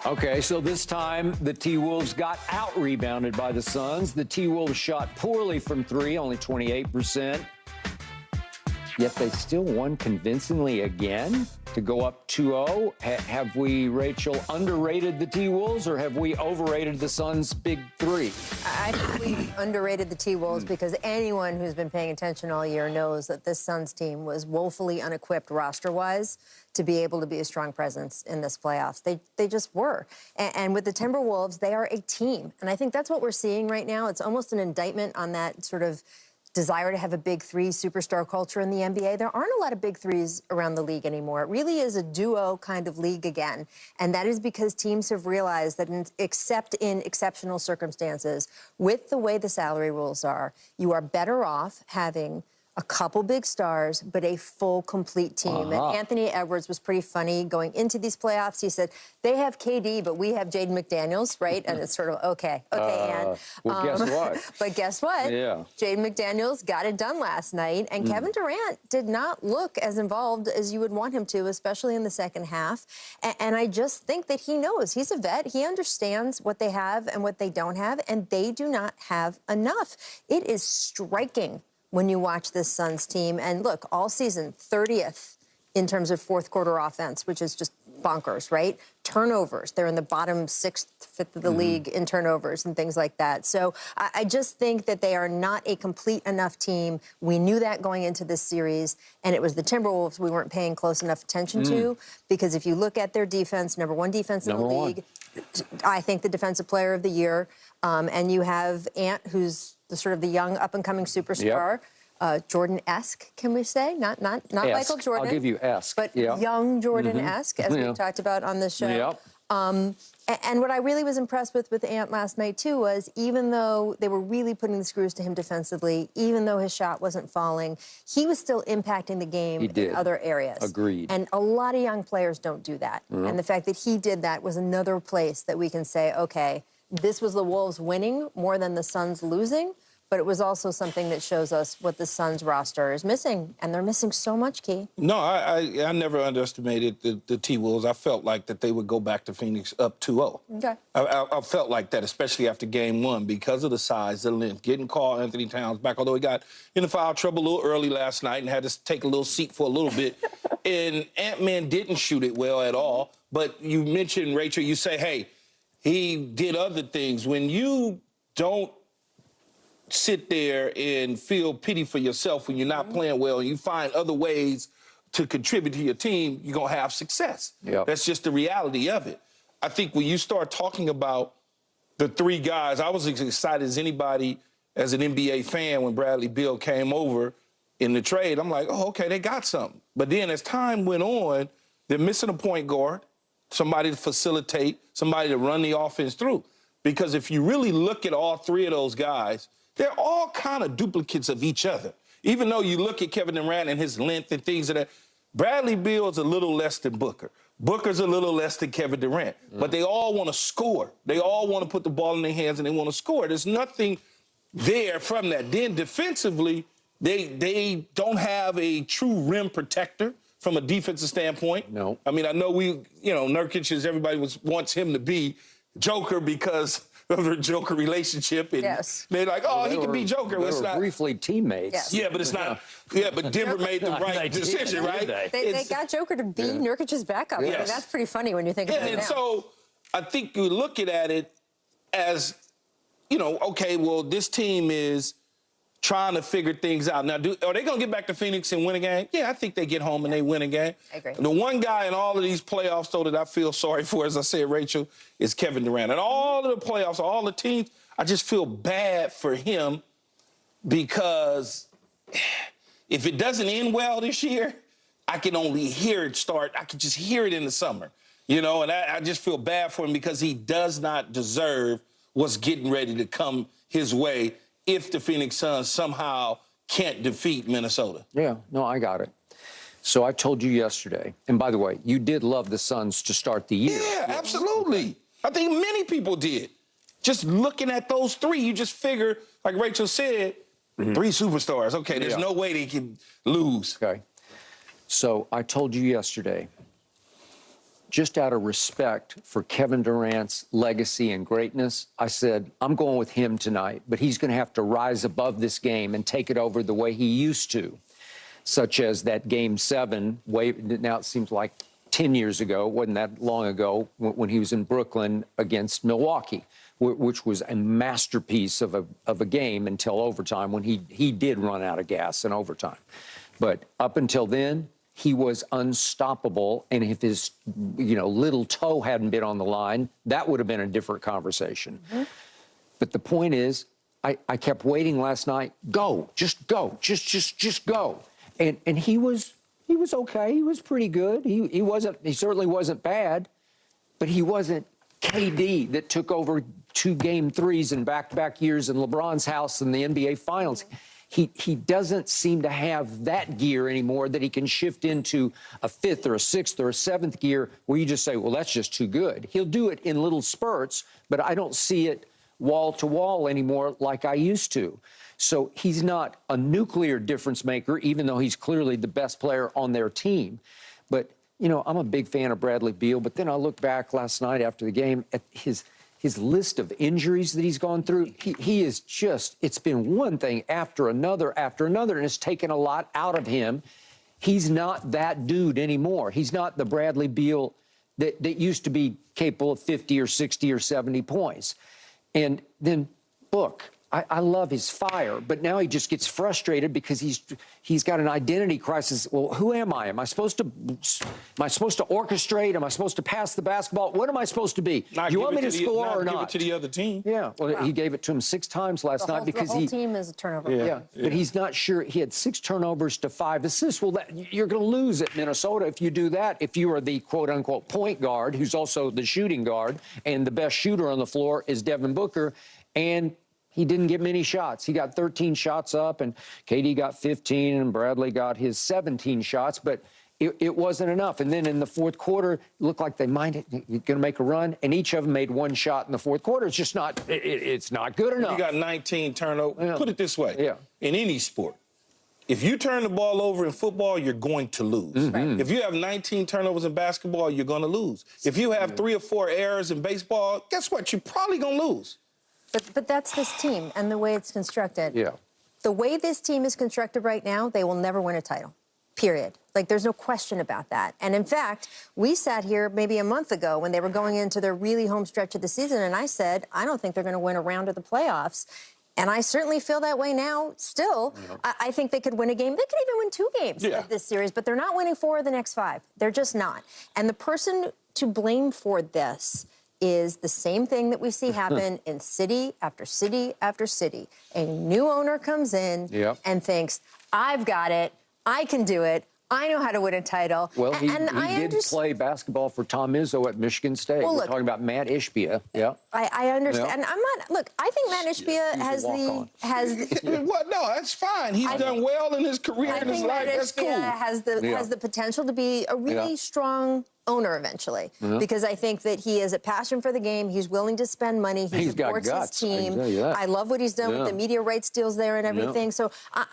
Okay, so this time the T-Wolves got out-rebounded by the Suns. The T-Wolves shot poorly from three, only 28%. Yet they still won convincingly again to go up 2-0. Have we, Rachel, underrated the T-Wolves, or have we overrated the Suns' big three? I think we've underrated the T-Wolves because anyone who's been paying attention all year knows that this Suns team was woefully unequipped roster-wise to be able to be a strong presence in this playoffs. They just were. And with the Timberwolves, they are a team. And I think that's what we're seeing right now. It's almost an indictment on that sort of desire to have a big three superstar culture in the NBA. There aren't a lot of big threes around the league anymore. It really is a duo kind of league again. And that is because teams have realized that except in exceptional circumstances, with the way the salary rules are, you are better off having a couple big stars, but a full, complete team. And Anthony Edwards was pretty funny going into these playoffs. He said, they have KD, but we have Jaden McDaniels, right? And it's sort of, okay, Ann. Well, guess what? But guess what? Yeah. Jaden McDaniels got it done last night, and Kevin Durant did not look as involved as you would want him to, especially in the second half. And I just think that he knows. He's a vet. He understands what they have and what they don't have, and they do not have enough. It is striking when you watch this Suns team. And look, all season, 30th in terms of fourth quarter offense, which is just bonkers, right? Turnovers, they're in the bottom sixth, fifth of the league in turnovers and things like that. So I just think that they are not a complete enough team. We knew that going into this series, and it was the Timberwolves we weren't paying close enough attention to, because if you look at their defense, number one defense in the league, I think the defensive player of the year, and you have Ant, who's the sort of the young up-and-coming superstar, Jordan-esque, can we say? Not Michael Jordan. I'll give you esque. But young Jordan-esque, as we talked about on this show. And what I really was impressed with Ant last night, too, was even though they were really putting the screws to him defensively, even though his shot wasn't falling, he was still impacting the game in other areas. Agreed. And a lot of young players don't do that. And the fact that he did that was another place that we can say, okay, this was the Wolves winning more than the Suns losing, but it was also something that shows us what the Suns roster is missing, and they're missing so much, Key. No, I never underestimated the T-Wolves. I felt like that they would go back to Phoenix up 2-0. Okay. I felt like that, especially after game one, because of the size, the length, getting Karl Anthony Towns back, although he got in foul trouble a little early last night and had to take a little seat for a little bit. And Ant-Man didn't shoot it well at all. But you mentioned, Rachel, you say, hey, he did other things. When you don't sit there and feel pity for yourself when you're not playing well and you find other ways to contribute to your team, you're going to have success. That's just the reality of it. I think when you start talking about the three guys, I was as excited as anybody as an NBA fan when Bradley Beal came over in the trade. I'm like, oh, okay, they got something. But then as time went on, they're missing a point guard, somebody to facilitate, somebody to run the offense through. Because if you really look at all three of those guys, they're all kind of duplicates of each other. Even though you look at Kevin Durant and his length and things of that, Bradley Beal is a little less than Booker. Booker's a little less than Kevin Durant. But they all want to score. They all want to put the ball in their hands and they want to score. There's nothing there from that. Then defensively, they don't have a true rim protector from a defensive standpoint. No. I mean, I know Nurkic is everybody wants him to be Joker because of their Joker relationship. And they're like, oh, he can be Joker. They were briefly teammates. Yeah, but it's not. Yeah, but Denver made the right decision, right? They got Joker to be Nurkic's backup. I mean, that's pretty funny when you think about it now. And so I think you're looking at it as, okay, well, this team is trying to figure things out. Now, are they going to get back to Phoenix and win a game? Yeah, I think they get home and they win a game. I agree. The one guy in all of these playoffs, though, that I feel sorry for, as I said, Rachel, is Kevin Durant. And all of the playoffs, all the teams, I just feel bad for him because if it doesn't end well this year, I can only hear it start. I can just hear it in the summer, and I just feel bad for him because he does not deserve what's getting ready to come his way if the Phoenix Suns somehow can't defeat Minnesota. Yeah, no, I got it. So I told you yesterday, and by the way, you did love the Suns to start the year. Yeah, absolutely. I think many people did. Just looking at those three, you just figure, like Rachel said, three superstars. Okay, there's no way they can lose. Okay. So I told you yesterday, just out of respect for Kevin Durant's legacy and greatness, I said, I'm going with him tonight, but he's going to have to rise above this game and take it over the way he used to, such as that Game 7, now it seems like 10 years ago, wasn't that long ago, when he was in Brooklyn against Milwaukee, which was a masterpiece of a game until overtime, when he did run out of gas in overtime. But up until then, he was unstoppable, and if his, little toe hadn't been on the line, that would have been a different conversation. Mm-hmm. But the point is, I kept waiting last night. Just go, just go. And he was okay. He was pretty good. He certainly wasn't bad, but he wasn't KD that took over 2 Game 3s in back-to-back years in LeBron's house in the NBA Finals. He doesn't seem to have that gear anymore that he can shift into a 5th or a 6th or a 7th gear where you just say, well, that's just too good. He'll do it in little spurts, but I don't see it wall to wall anymore like I used to. So he's not a nuclear difference maker, even though he's clearly the best player on their team. But, I'm a big fan of Bradley Beal, but then I look back last night after the game at his list of injuries that he's gone through. He is just, it's been one thing after another, and it's taken a lot out of him. He's not that dude anymore. He's not the Bradley Beal that used to be capable of 50 or 60 or 70 points. And then Book, I love his fire, but now he just gets frustrated because he's got an identity crisis. Well, who am I? Am I supposed to orchestrate? Am I supposed to pass the basketball? What am I supposed to be? You want me to score or not? Give it to the other team. Yeah. Well, he gave it to him 6 times last night because the whole team is a turnover. Yeah. But he's not sure. He had 6 turnovers to 5 assists. Well, you're going to lose at Minnesota if you do that. If you are the quote-unquote point guard, who's also the shooting guard, and the best shooter on the floor is Devin Booker, and he didn't get many shots. He got 13 shots up, and KD got 15, and Bradley got his 17 shots, but it wasn't enough. And then in the fourth quarter, it looked like they might going to make a run, and each of them made 1 shot in the fourth quarter. It's just not, it's not good enough. You got 19 turnovers. Yeah. Put it this way. Yeah. In any sport, if you turn the ball over in football, you're going to lose. Mm-hmm. If you have 19 turnovers in basketball, you're going to lose. If you have 3 or 4 errors in baseball, guess what? You're probably going to lose. But that's this team and the way it's constructed. Yeah. The way this team is constructed right now, they will never win a title, period. Like, there's no question about that. And, in fact, we sat here maybe a month ago when they were going into their really home stretch of the season, and I said, I don't think they're going to win a round of the playoffs. And I certainly feel that way now still. Yeah. I think they could win a game. They could even win 2 games of this series, but they're not winning 4 of the next 5. They're just not. And the person to blame for this is the same thing that we see happen in city after city after city. A new owner comes in and thinks, I've got it, I can do it, I know how to win a title. Well, he did play basketball for Tom Izzo at Michigan State. Well, We're talking about Matt Ishbia. Yeah. I understand. Yeah. And I'm not, look, I think Matt Ishbia has Well, no, that's fine. He's done well in his career and his life. That's cool. Has the potential to be a really strong owner eventually, because I think that he has a passion for the game. He's willing to spend money. He supports his team. I love what he's done with the media rights deals there and everything. So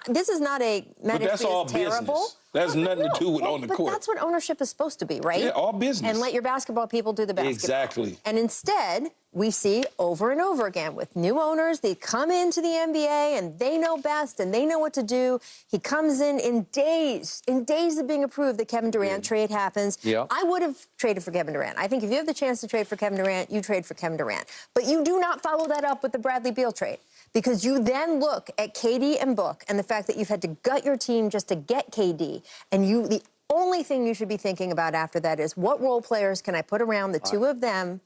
this is not a Matt Ishbia is terrible. Business. That's nothing to do with on the court. But that's what ownership is supposed to be, right? Yeah, all business. And let your basketball people do the basketball. Exactly. And instead, we see over and over again with new owners, they come into the NBA and they know best and they know what to do. He comes in days of being approved. The Kevin Durant trade happens. Yeah. I would have traded for Kevin Durant. I think if you have the chance to trade for Kevin Durant, you trade for Kevin Durant. But you do not follow that up with the Bradley Beal trade, because you then look at KD and Book and the fact that you've had to gut your team just to get KD, and the only thing you should be thinking about after that is what role players can I put around the 2 of them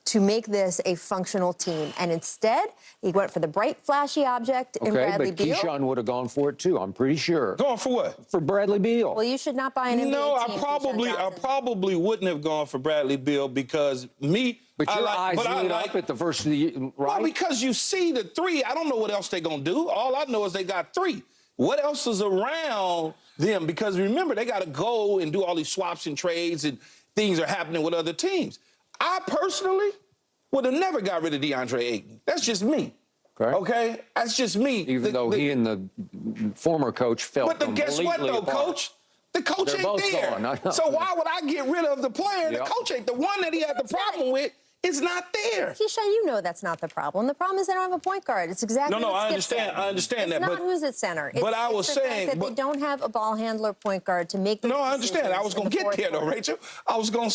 to make this a functional team. And instead, he went for the bright, flashy object in Bradley Beal. Okay, but Keyshawn would have gone for it, too, I'm pretty sure. Going for what? For Bradley Beal. Well, you should not buy an NBA team. I probably wouldn't have gone for Bradley Beal because But your eyes lit up at the first of the year, right? Well, because you see the 3. I don't know what else they're going to do. All I know is they got 3. What else is around them? Because remember, they got to go and do all these swaps and trades, and things are happening with other teams. I personally would have never got rid of DeAndre Ayton. That's just me. Okay? That's just me. Even though he and the former coach felt But guess what, though, apart. Coach? The coach They're ain't both there. gone. I know. So why would I get rid of the player? Yep. The coach ain't. The one that he had the problem with is not there. Keyshawn, you know that's not the problem. The problem is they don't have a point guard. It's exactly No, what I Skip understand. said. I understand it's that. Not but who's at center. But I was it's the saying fact that they don't have a ball handler point guard to make. No, I understand. I was going to get there though, Rachel. I was going to